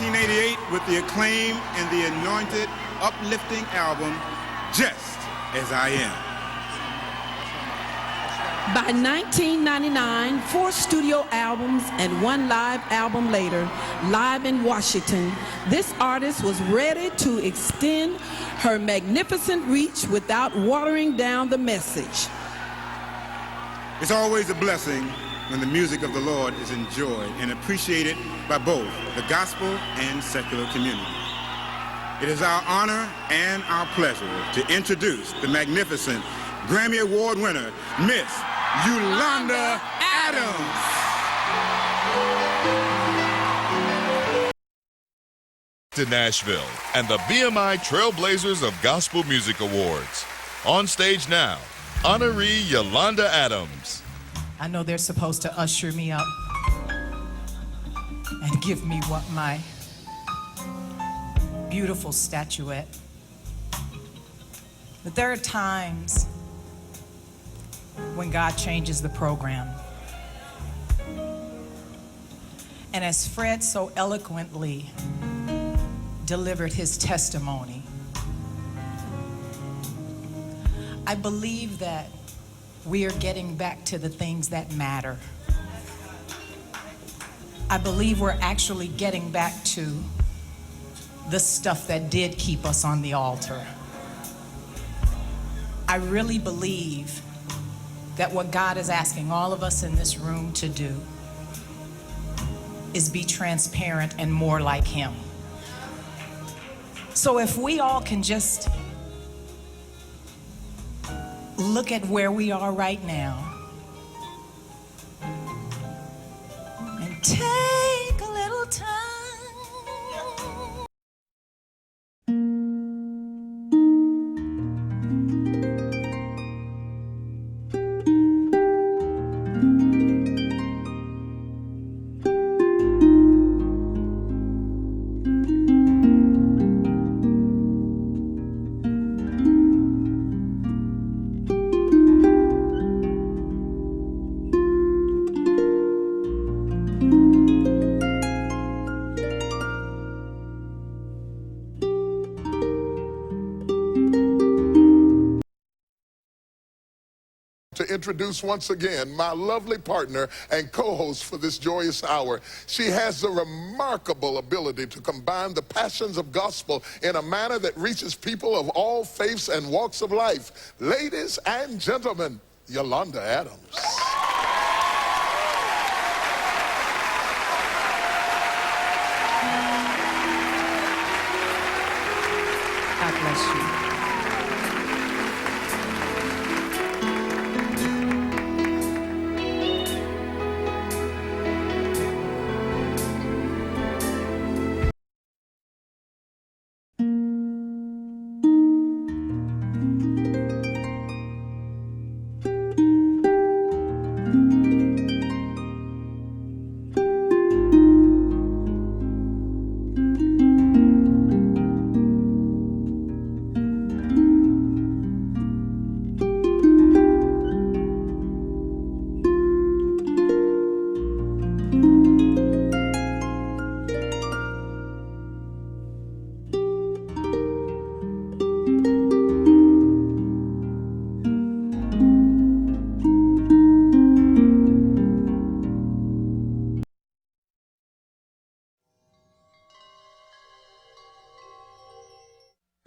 1988 with the acclaimed and the anointed, uplifting album, Just As I Am. By 1999, 4 studio albums and 1 live album later, live in Washington, this artist was ready to extend her magnificent reach without watering down the message. It's always a blessing when the music of the Lord is enjoyed and appreciated by both the gospel and secular community. It is our honor and our pleasure to introduce the magnificent Grammy Award winner, Miss Yolanda Adams. To Nashville and the BMI Trailblazers of Gospel Music Awards. On stage now, honoree Yolanda Adams. I know they're supposed to usher me up and give me what my beautiful statuette. But there are times when God changes the program. And as Fred so eloquently delivered his testimony, I believe that we are getting back to the things that matter. I believe we're actually getting back to the stuff that did keep us on the altar. I really believe that what God is asking all of us in this room to do is be transparent and more like Him. So if we all can just look at where we are right now and take a little time. To introduce once again my lovely partner and co-host for this joyous hour. She has the remarkable ability to combine the passions of gospel in a manner that reaches people of all faiths and walks of life. Ladies and gentlemen, Yolanda Adams. God bless you.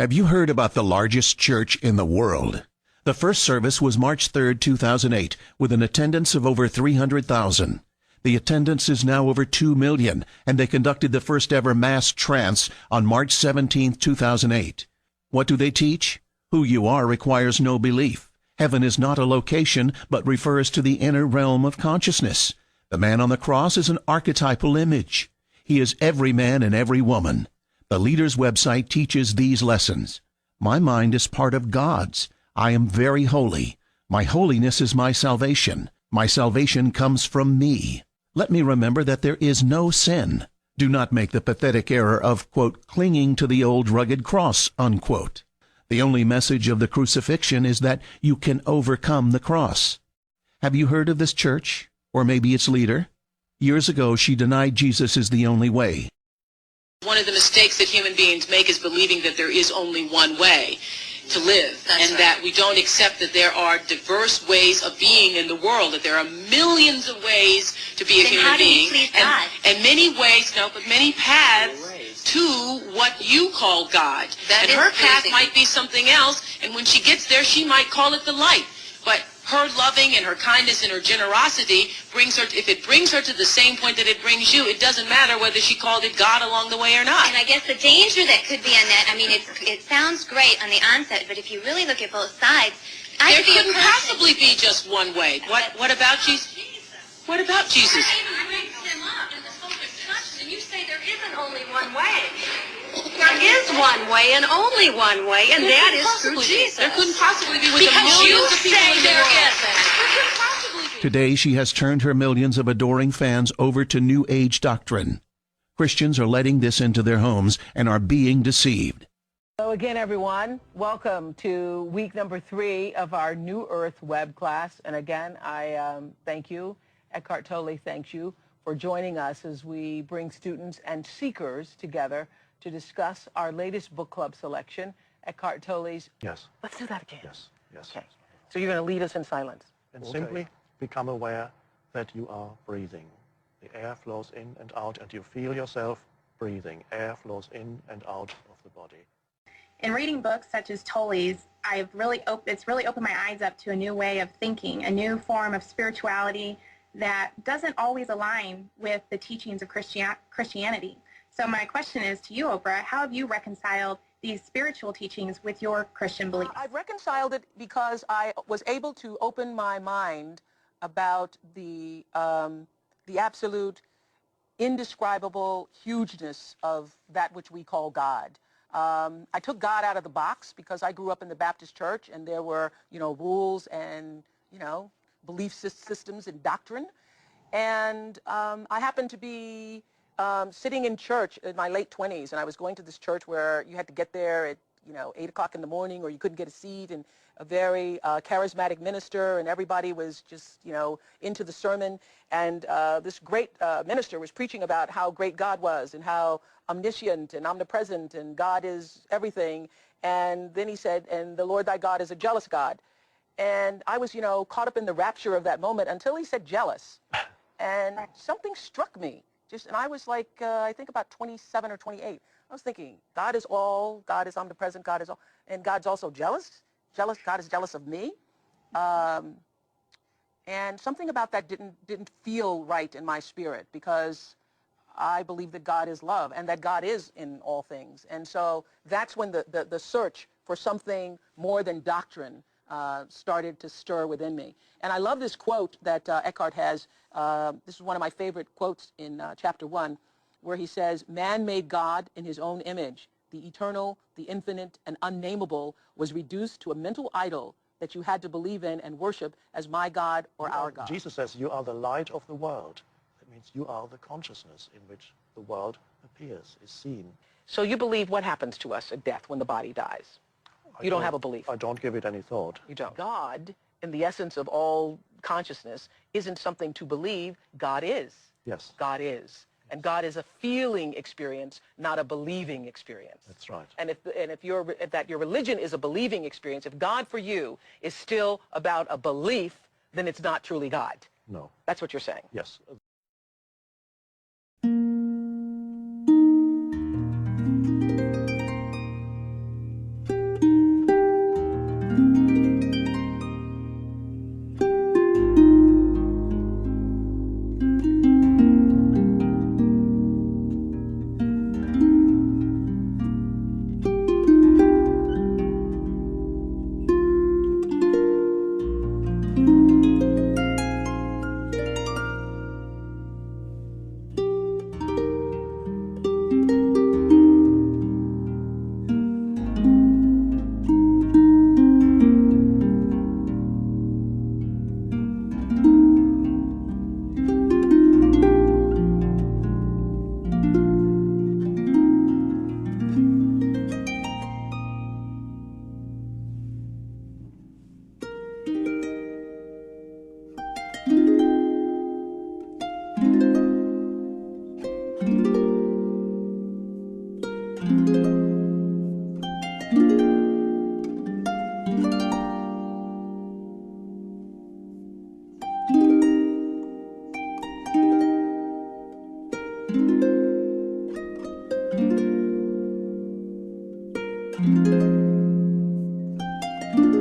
Have you heard about the largest church in the world? The first service was March 3rd, 2008, with an attendance of over 300,000. The attendance is now over 2 million, and they conducted the first ever mass trance on March 17, 2008. What do they teach? Who you are requires no belief. Heaven is not a location, but refers to the inner realm of consciousness. The man on the cross is an archetypal image. He is every man and every woman. The leader's website teaches these lessons. My mind is part of God's. I am very holy. My holiness is my salvation. My salvation comes from me. Let me remember that there is no sin. Do not make the pathetic error of, quote, clinging to the old rugged cross, unquote. The only message of the crucifixion is that you can overcome the cross. Have you heard of this church? Or maybe its leader? Years ago, she denied Jesus is the only way. One of the mistakes that human beings make is believing that there is only one way to live, that we don't accept that there are diverse ways of being in the world, that there are millions of ways to be a human being, and many ways, but many paths to what you call God. And her path might be something else, and when she gets there, she might call it the light. But her loving and her kindness and her generosity brings her, if it brings her to the same point that it brings you, it doesn't matter whether she called it God along the way or not. And I guess the danger that could be on that, I mean, it sounds great on the onset, but if you really look at both sides, there couldn't possibly be just one way. What about Jesus? What about Jesus? And you say there isn't only one way. There is one way and only one way, and that is through Jesus. There couldn't possibly be with the millions of people in the world. Today, she has turned her millions of adoring fans over to New Age doctrine. Christians are letting this into their homes and are being deceived. Hello again, everyone. Welcome to week number 3 of our New Earth web class. And again, I thank you. Eckhart Tolle thanks you for joining us as we bring students and seekers together to discuss our latest book club selection, Eckhart Tolle's... Yes. Let's do that again. Yes, yes. Okay. So you're going to lead us in silence. And simply become aware that you are breathing. The air flows in and out, and you feel yourself breathing. Air flows in and out of the body. In reading books such as Tolle's, it's really opened my eyes up to a new way of thinking, a new form of spirituality that doesn't always align with the teachings of Christianity. So my question is to you, Oprah, how have you reconciled these spiritual teachings with your Christian beliefs? I've reconciled it because I was able to open my mind about the absolute, indescribable hugeness of that which we call God. I took God out of the box because I grew up in the Baptist church, and there were, rules and, belief systems and doctrine. And I happened to be sitting in church in my late 20s, and I was going to this church where you had to get there at 8 o'clock in the morning, or you couldn't get a seat, and a very charismatic minister, and everybody was just into the sermon, and this great minister was preaching about how great God was and how omniscient and omnipresent, and God is everything. And then he said, and the Lord thy God is a jealous God. And I was caught up in the rapture of that moment until he said jealous, and something struck me. And I was like, I think about 27 or 28. I was thinking, God is all, God is omnipresent, God is all, and God's also jealous. God is jealous of me. And something about that didn't feel right in my spirit, because I believe that God is love and that God is in all things. And so that's when the search for something more than doctrine started to stir within me. And I love this quote that Eckhart has. This is one of my favorite quotes in chapter 1, where he says, "Man made God in his own image. The eternal, the infinite, and unnameable was reduced to a mental idol that you had to believe in and worship as my God or our God." Jesus says you are the light of the world. That means you are the consciousness in which the world appears, is seen. So you believe what happens to us at death when the body dies? You don't have a belief. I don't give it any thought. You don't. God, in the essence of all consciousness, isn't something to believe. God is. Yes. God is. And God is a feeling experience, not a believing experience. That's right. And if your religion is a believing experience, if God for you is still about a belief, then it's not truly God. No. That's what you're saying. Yes. Awards.